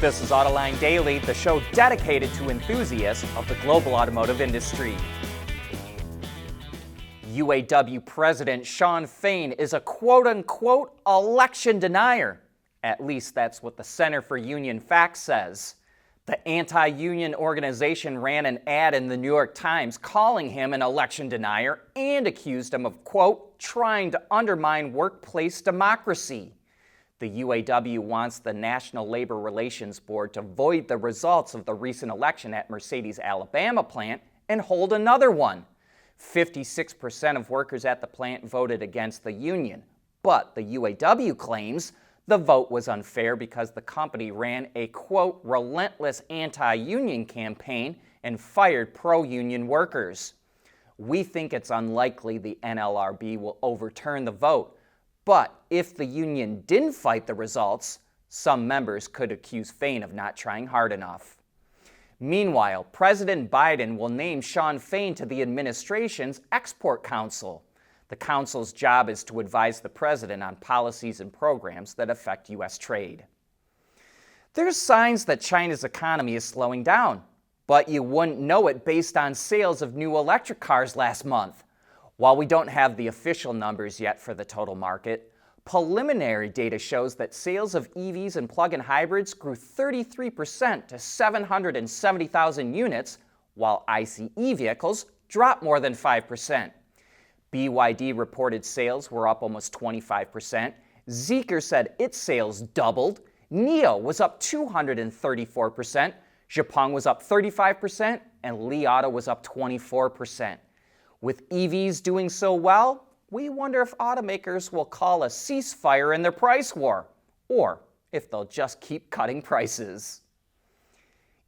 This is Autoline Daily, the show dedicated to enthusiasts of the global automotive industry. UAW President Shawn Fain is a quote-unquote election denier. At least that's what the Center for Union Facts says. The anti-union organization ran an ad in the New York Times calling him an election denier and accused him of, quote, trying to undermine workplace democracy. The UAW wants the National Labor Relations Board to void the results of the recent election at Mercedes' Alabama plant and hold another one. 56% of workers at the plant voted against the union, but the UAW claims the vote was unfair because the company ran a, quote, relentless anti-union campaign and fired pro-union workers. We think it's unlikely the NLRB will overturn the vote, but if the union didn't fight the results, some members could accuse Fain of not trying hard enough. Meanwhile, President Biden will name Shawn Fain to the administration's Export Council. The council's job is to advise the president on policies and programs that affect U.S. trade. There's signs that China's economy is slowing down, but you wouldn't know it based on sales of new electric cars last month. While we don't have the official numbers yet for the total market, preliminary data shows that sales of EVs and plug-in hybrids grew 33% to 770,000 units, while ICE vehicles dropped more than 5%. BYD reported sales were up almost 25%. Zeekr said its sales doubled. NIO was up 234%. Xpeng was up 35%, and Li Auto was up 24%. With EVs doing so well, we wonder if automakers will call a ceasefire in their price war, or if they'll just keep cutting prices.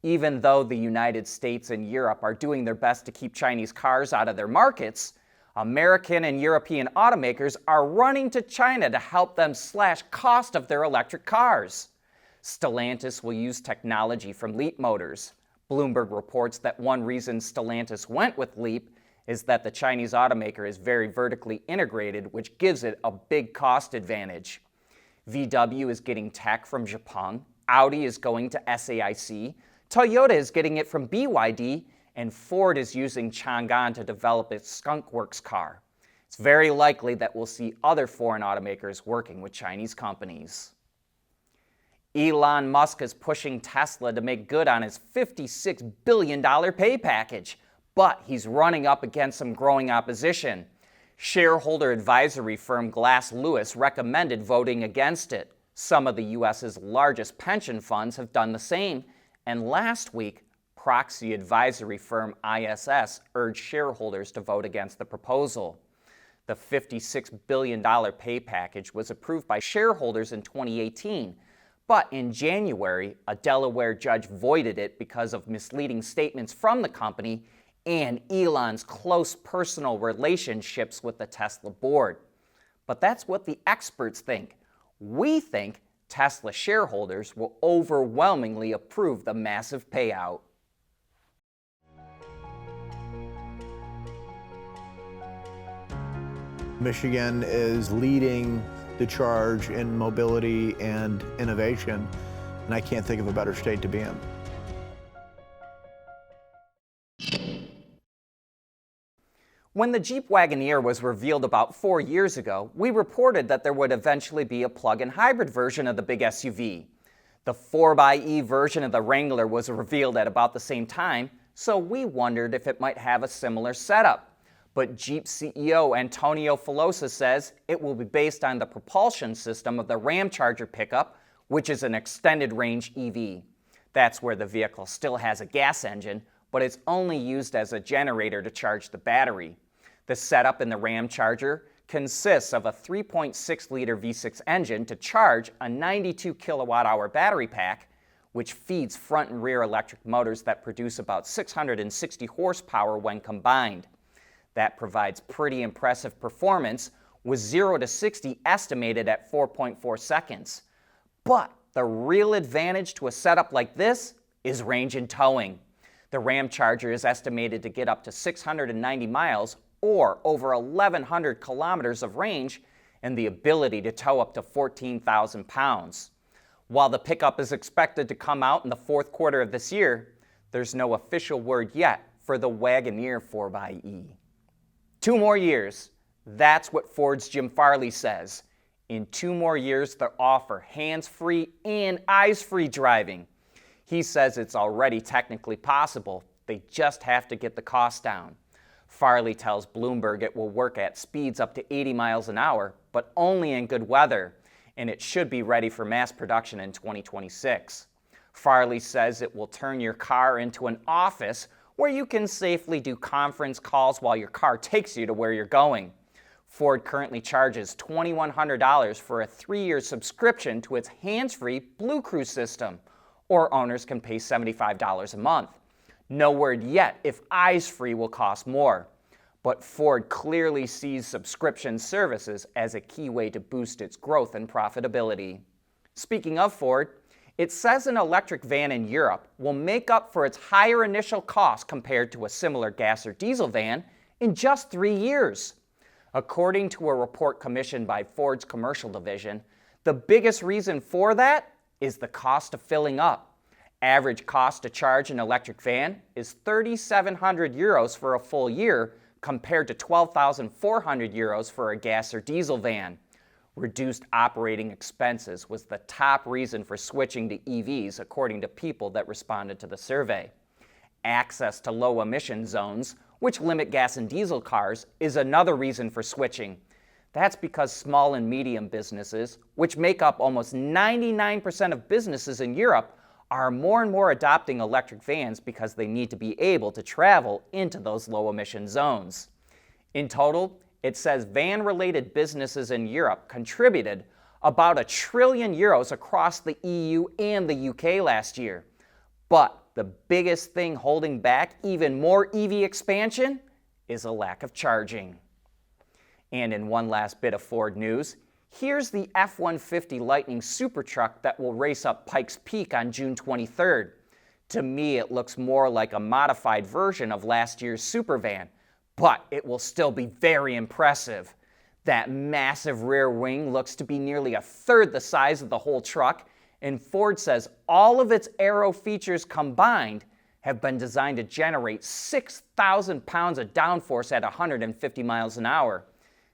Even though the United States and Europe are doing their best to keep Chinese cars out of their markets, American and European automakers are running to China to help them slash cost of their electric cars. Stellantis will use technology from Leap Motors. Bloomberg reports that one reason Stellantis went with Leap is that the Chinese automaker is very vertically integrated, which gives it a big cost advantage. VW is getting tech from Xpeng, Audi is going to SAIC, Toyota is getting it from BYD, and Ford is using Chang'an to develop its Skunk Works car. It's very likely that we'll see other foreign automakers working with Chinese companies. Elon Musk is pushing Tesla to make good on his $56 billion pay package, but he's running up against some growing opposition. Shareholder advisory firm Glass Lewis recommended voting against it. Some of the U.S.'s largest pension funds have done the same, and last week, proxy advisory firm ISS urged shareholders to vote against the proposal. The $56 billion pay package was approved by shareholders in 2018, but in January, a Delaware judge voided it because of misleading statements from the company and Elon's close personal relationships with the Tesla board. But that's what the experts think. We think Tesla shareholders will overwhelmingly approve the massive payout. Michigan is leading the charge in mobility and innovation, and I can't think of a better state to be in. When the Jeep Wagoneer was revealed about 4 years ago, we reported that there would eventually be a plug-in hybrid version of the big SUV. The 4xe version of the Wrangler was revealed at about the same time, so we wondered if it might have a similar setup. But Jeep CEO Antonio Filosa says it will be based on the propulsion system of the Ramcharger pickup, which is an extended-range EV. That's where the vehicle still has a gas engine, but it's only used as a generator to charge the battery. The setup in the Ramcharger consists of a 3.6-liter V6 engine to charge a 92 kilowatt-hour battery pack, which feeds front and rear electric motors that produce about 660 horsepower when combined. That provides pretty impressive performance, with 0 to 60 estimated at 4.4 seconds. But the real advantage to a setup like this is range and towing. The Ramcharger is estimated to get up to 690 miles or over 1,100 kilometers of range and the ability to tow up to 14,000 pounds. While the pickup is expected to come out in the fourth quarter of this year, there's no official word yet for the Wagoneer 4xe. 2 more years. That's what Ford's Jim Farley says. In 2 more years, they'll offer hands-free and eyes-free driving. He says it's already technically possible. They just have to get the cost down. Farley tells Bloomberg it will work at speeds up to 80 miles an hour, but only in good weather, and it should be ready for mass production in 2026. Farley says it will turn your car into an office where you can safely do conference calls while your car takes you to where you're going. Ford currently charges $2,100 for a 3-year subscription to its hands-free Blue Crew system, or owners can pay $75 a month. No word yet if eyes-free will cost more, but Ford clearly sees subscription services as a key way to boost its growth and profitability. Speaking of Ford, it says an electric van in Europe will make up for its higher initial cost compared to a similar gas or diesel van in just 3 years. According to a report commissioned by Ford's commercial division, the biggest reason for that is the cost of filling up. Average cost to charge an electric van is 3,700 euros for a full year compared to 12,400 euros for a gas or diesel van. Reduced operating expenses was the top reason for switching to EVs, according to people that responded to the survey. Access to low emission zones, which limit gas and diesel cars, is another reason for switching. That's because small and medium businesses, which make up almost 99% of businesses in Europe, are more and more adopting electric vans because they need to be able to travel into those low emission zones. In total, it says van-related businesses in Europe contributed about €1 trillion across the EU and the UK last year. But the biggest thing holding back even more EV expansion is a lack of charging. And in one last bit of Ford news, here's the F-150 Lightning Supertruck that will race up Pike's Peak on June 23rd. To me, it looks more like a modified version of last year's Supervan, but it will still be very impressive. That massive rear wing looks to be nearly 1/3 the size of the whole truck, and Ford says all of its aero features combined have been designed to generate 6,000 pounds of downforce at 150 miles an hour.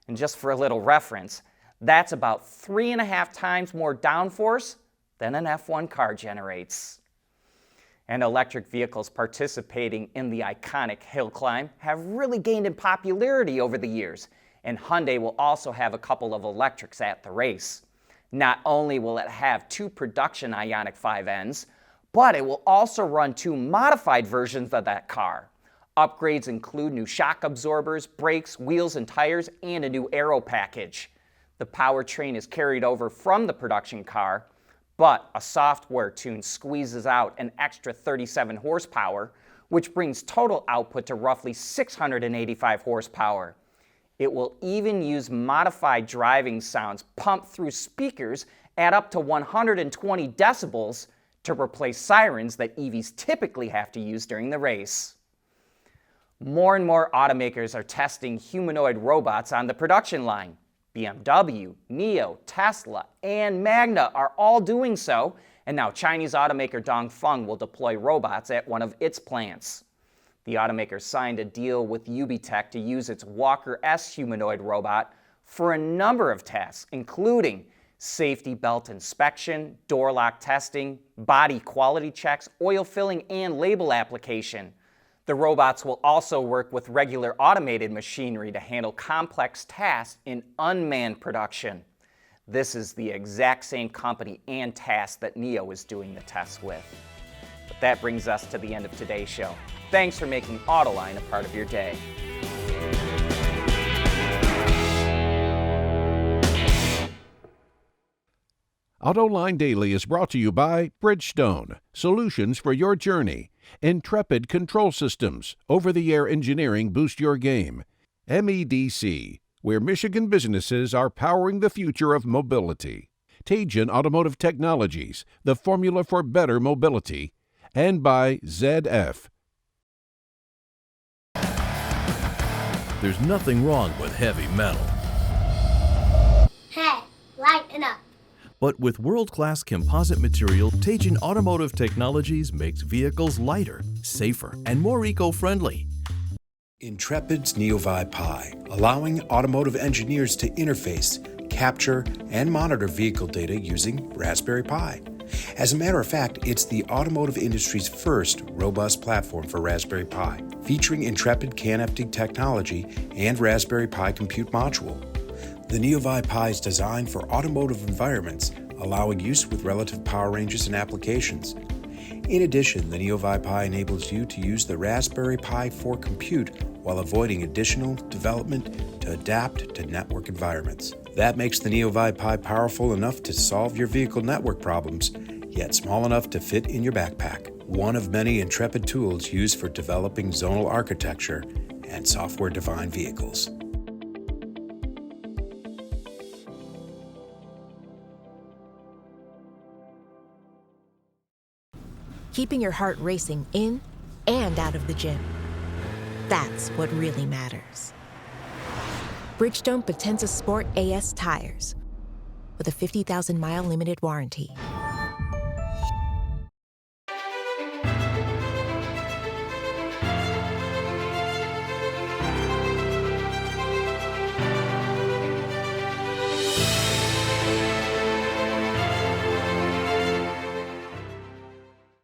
And just for a little reference, that's about 3.5 times more downforce than an F1 car generates. And electric vehicles participating in the iconic hill climb have really gained in popularity over the years, and Hyundai will also have a couple of electrics at the race. Not only will it have 2 production Ioniq 5Ns, but it will also run 2 modified versions of that car. Upgrades include new shock absorbers, brakes, wheels, and tires, and a new aero package. The powertrain is carried over from the production car, but a software tune squeezes out an extra 37 horsepower, which brings total output to roughly 685 horsepower. It will even use modified driving sounds pumped through speakers at up to 120 decibels to replace sirens that EVs typically have to use during the race. More and more automakers are testing humanoid robots on the production line. BMW, NIO, Tesla, and Magna are all doing so, and now Chinese automaker Dongfeng will deploy robots at one of its plants. The automaker signed a deal with UBTech to use its Walker S humanoid robot for a number of tasks, including safety belt inspection, door lock testing, body quality checks, oil filling, and label application. The robots will also work with regular automated machinery to handle complex tasks in unmanned production. This is the exact same company and task that NIO is doing the tests with. But that brings us to the end of today's show. Thanks for making Autoline a part of your day. Autoline Daily is brought to you by Bridgestone, solutions for your journey. Intrepid Control Systems, over-the-air engineering boost your game. MEDC, where Michigan businesses are powering the future of mobility. Tejan Automotive Technologies, the formula for better mobility. And by ZF. There's nothing wrong with heavy metal. Hey, lighten up. But with world-class composite material, Teijin Automotive Technologies makes vehicles lighter, safer, and more eco-friendly. Intrepid's NeoVi Pi, allowing automotive engineers to interface, capture, and monitor vehicle data using Raspberry Pi. As a matter of fact, it's the automotive industry's first robust platform for Raspberry Pi, featuring Intrepid CAN-FD technology and Raspberry Pi compute module. The NeoVi Pi is designed for automotive environments, allowing use with relative power ranges and applications. In addition, the NeoVi Pi enables you to use the Raspberry Pi for compute while avoiding additional development to adapt to network environments. That makes the NeoVi Pi powerful enough to solve your vehicle network problems, yet small enough to fit in your backpack. One of many Intrepid tools used for developing zonal architecture and software-defined vehicles. Keeping your heart racing in and out of the gym. That's what really matters. Bridgestone Potenza Sport AS tires with a 50,000-mile limited warranty.